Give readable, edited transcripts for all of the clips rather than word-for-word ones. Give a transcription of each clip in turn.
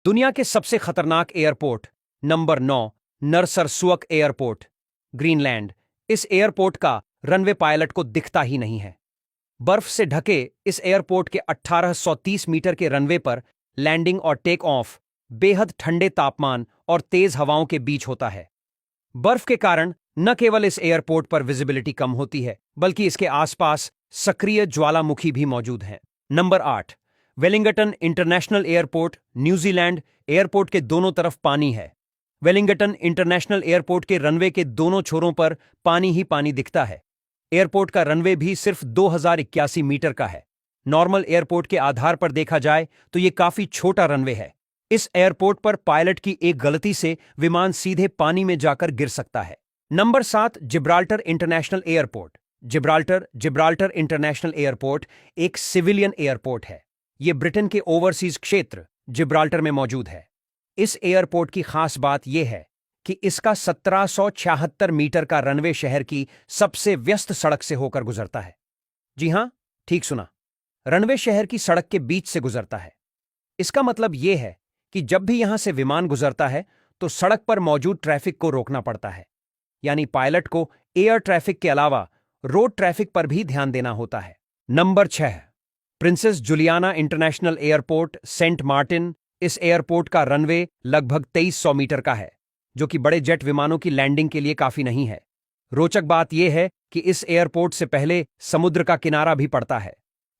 दुनिया के सबसे खतरनाक एयरपोर्ट नंबर 9, नरसरसुअक एयरपोर्ट, ग्रीनलैंड। इस एयरपोर्ट का रनवे पायलट को दिखता ही नहीं है। बर्फ से ढके इस एयरपोर्ट के 1830 मीटर के रनवे पर लैंडिंग और टेक ऑफ बेहद ठंडे तापमान और तेज हवाओं के बीच होता है। बर्फ के कारण न केवल इस एयरपोर्ट पर विजिबिलिटी कम होती है, बल्कि इसके आसपास सक्रिय ज्वालामुखी भी मौजूद हैं। Number 8, Wellington international airport, New Zealand. Airport के दोनों तरफ पानी है। वेलिंगटन इंटरनेशनल एयरपोर्ट के रनवे के दोनों छोरों पर पानी ही पानी दिखता है। एयरपोर्ट का रनवे भी सिर्फ 2081 मीटर का है। नॉर्मल एयरपोर्ट के आधार पर देखा जाए तो यह काफी छोटा रनवे है। इस एयरपोर्ट पर पायलट की एक गलती से विमान सीधे पानी में जाकर गिर सकता है। Number 7, Gibraltar international airport. Gibraltar international airport एक सिविलियन एयरपोर्ट है। यह ब्रिटेन के ओवरसीज क्षेत्र जिब्राल्टर में मौजूद है। इस एयरपोर्ट की खास बात यह है कि इसका 1776 मीटर का रनवे शहर की सबसे व्यस्त सड़क से होकर गुजरता है। जी हां, ठीक सुना, रनवे शहर की सड़क के बीच से गुजरता है। इसका मतलब यह है कि जब भी यहां से विमान गुजरता है तो सड़क पर मौजूद ट्रैफिक को रोकना पड़ता है। यानी पायलट को एयर ट्रैफिक के अलावा रोड ट्रैफिक पर भी ध्यान देना होता है। Number 6, princess Juliana international airport, Saint Martin. इस एयरपोर्ट का रनवे लगभग 2300 मीटर का है, जो कि बड़े जेट विमानों की लैंडिंग के लिए काफी नहीं है। रोचक बात यह है कि इस एयरपोर्ट से पहले समुद्र का किनारा भी पड़ता है।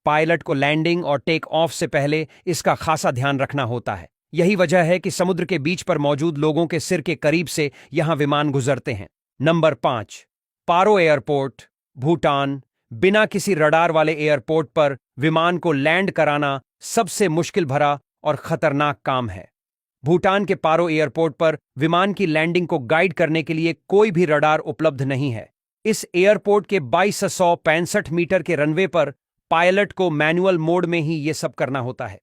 पायलट को लैंडिंग और टेक ऑफ से पहले इसका खासा ध्यान रखना होता है। यही वजह है कि समुद्र के बीच पर मौजूद लोगों के सिर के करीब से यहां विमान गुजरते हैं। नंबर 5, पारो एयरपोर्ट, भूटान। बिना किसी रडार वाले एयरपोर्ट पर विमान को लैंड कराना सबसे मुश्किल भरा और खतरनाक काम है। भूटान के पारो एयरपोर्ट पर विमान की लैंडिंग को गाइड करने के लिए कोई भी रडार उपलब्ध नहीं है। इस एयरपोर्ट के 2265 मीटर के रनवे पर पायलट को मैनुअल मोड में ही यह सब करना होता है।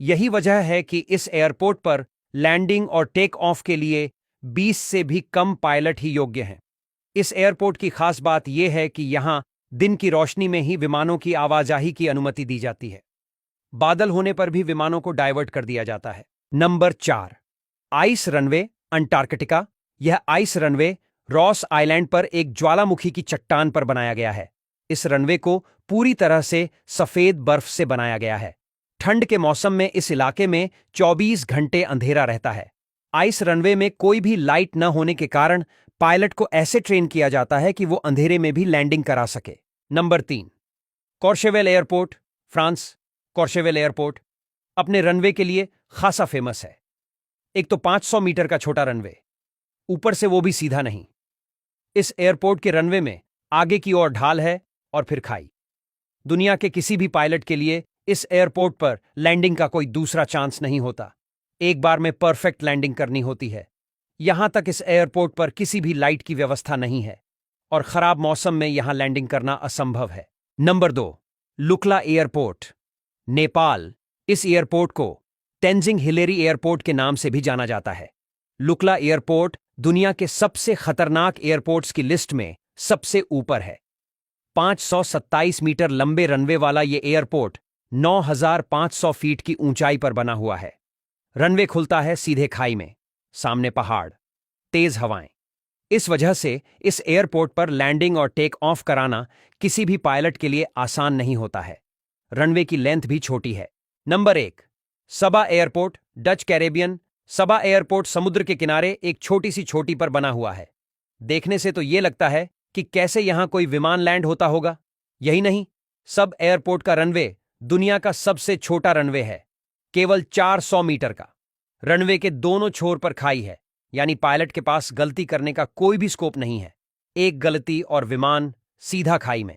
यही वजह है कि इस एयरपोर्ट पर लैंडिंग और टेक ऑफ के लिए 20 से भी कम पायलट ही योग्य हैं। इस एयरपोर्ट की खास बात यह है कि यहां दिन की रोशनी में ही विमानों की आवाजाही की अनुमति दी जाती है। बादल होने पर भी विमानों को डायवर्ट कर दिया जाता है। Number 4, ice runway, Antarctica. यह आइस रनवे रॉस आइलैंड पर एक ज्वालामुखी की चट्टान पर बनाया गया है। इस रनवे को पूरी तरह से सफेद बर्फ से बनाया गया है। ठंड के मौसम में इस इलाके में 24 घंटे अंधेरा रहता है। आइस रनवे में कोई भी लाइट न होने के कारण पायलट को ऐसे ट्रेन किया जाता है कि वो अंधेरे में भी लैंडिंग करा सके। Number 3, Courchevel airport, France. Courchevel airport अपने रनवे के लिए खासा फेमस है। एक तो 500 मीटर का छोटा रनवे, ऊपर से वो भी सीधा नहीं। इस एयरपोर्ट के रनवे में आगे की ओर ढाल है और फिर खाई। दुनिया के किसी भी पायलट के लिए इस एयरपोर्ट पर लैंडिंग का कोई दूसरा चांस नहीं होता। एक बार में परफेक्ट लैंडिंग करनी होती है। यहां तक इस एयरपोर्ट पर किसी भी लाइट की व्यवस्था नहीं है और खराब मौसम में यहां लैंडिंग करना असंभव है। Number 2, Lukla airport, Nepal. इस एयरपोर्ट को तेंजिंग हिलेरी एयरपोर्ट के नाम से भी जाना जाता है। लुक्ला एयरपोर्ट दुनिया के सबसे खतरनाक एयरपोर्ट्स की लिस्ट में सबसे ऊपर है। 527 मीटर लंबे रनवे वाला यह एयरपोर्ट 9500 फीट की ऊंचाई पर बना हुआ है। रनवे खुलता है सीधे खाई में, सामने पहाड़, तेज हवाएं। इस वजह से इस एयरपोर्ट पर लैंडिंग और टेक ऑफ कराना किसी भी पायलट के लिए आसान नहीं होता है। रनवे की लेंथ भी छोटी है। नंबर 1, सबा एयरपोर्ट, डच कैरेबियन। सबा एयरपोर्ट समुद्र के किनारे एक छोटी सी छोटी पर बना हुआ है। देखने से तो यह लगता है कि कैसे यहां कोई विमान लैंड होता होगा। यही नहीं, सब एयरपोर्ट का रनवे दुनिया का सबसे छोटा रनवे है, केवल 400 मीटर का। रनवे के दोनों छोर पर खाई है, यानी पायलट के पास गलती करने का कोई भी स्कोप नहीं है। एक गलती और विमान सीधा खाई में।